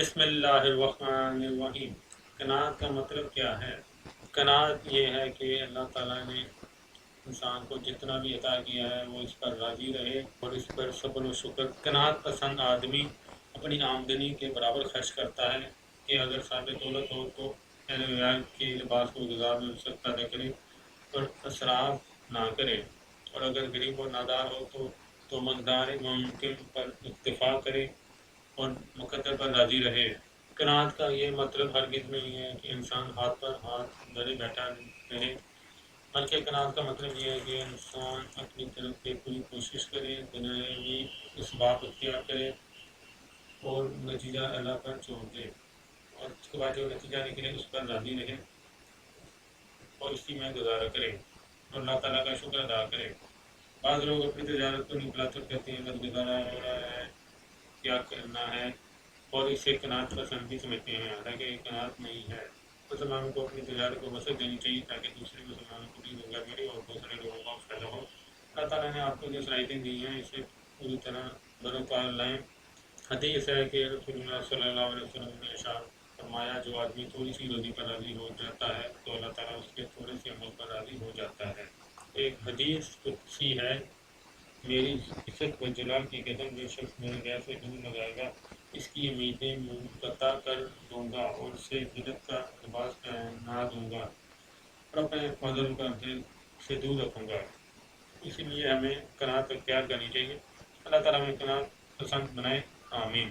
بسم اللہ الرحمن الرحیم۔ قناعت کا مطلب کیا ہے؟ قناعت یہ ہے کہ اللہ تعالیٰ نے انسان کو جتنا بھی عطا کیا ہے وہ اس پر راضی رہے اور اس پر صبر و شکر۔ قناعت پسند آدمی اپنی آمدنی کے برابر خرچ کرتا ہے کہ اگر صاحب دولت ہو تو اہل معیار کے لباس کو غذا میں وسعت پیدا کرے اور اسراف نہ کرے، اور اگر غریب اور نادار ہو تو مقدار ممکن پر اکتفا کرے اور مقدر پر راضی رہے۔ قناعت کا یہ مطلب ہرگز نہیں ہے کہ انسان ہاتھ پر ہاتھ دھرے بیٹھا رہے، بلکہ قناعت کا مطلب یہ ہے کہ انسان اپنی طرف سے پوری کوشش کرے، دنیاوی اسباب اختیار کرے اور نتیجہ اللہ پر چھوڑ دے، اور اس کے بعد جو نتیجہ نکلے اس پر راضی رہے اور اسی میں گزارا کرے اور اللہ تعالیٰ کا شکر ادا کرے۔ بعض لوگ اپنی تجارت کو نکلا کر کہتے ہیں بس گزارا ہو رہا ہے، کیا کرنا ہے، اور اسے قناعت پسند بھی سمجھتے ہیں، حالانکہ یہ قناعت نہیں ہے۔ مسلمانوں کو اپنی تجارت کو وسعت دینی چاہیے تاکہ دوسرے مسلمانوں کو بھی روزگار ملے اور دوسرے لوگوں کا فائدہ ہو۔ اللہ تعالیٰ نے آپ کو جو صلاحیتیں دی ہیں اسے پوری طرح بروکار لائیں۔ حدیث ہے کہ رسول اللہ صلی اللہ علیہ وسلم نے ارشاد فرمایا، جو آدمی تھوڑی سی روزی پر راضی ہو جاتا ہے تو اللہ تعالیٰ اس کے تھوڑے سے عمل پر راضی ہو جاتا ہے۔ ایک حدیث قدسی ہے، میری عزت و جلال کی قدم جو شخص میرے غیر سے دور لگائے گا اس کی امیدیں منقطع کر دوں گا اور اسے ذلت کا لباس پہنا دوں گا اور اپنے فضل کا دل سے دور رکھوں گا۔ اسی لیے ہمیں قناعت اختیار کرنی چاہیے۔ اللہ تعالیٰ ہمیں قناعت پسند بنائے، آمین۔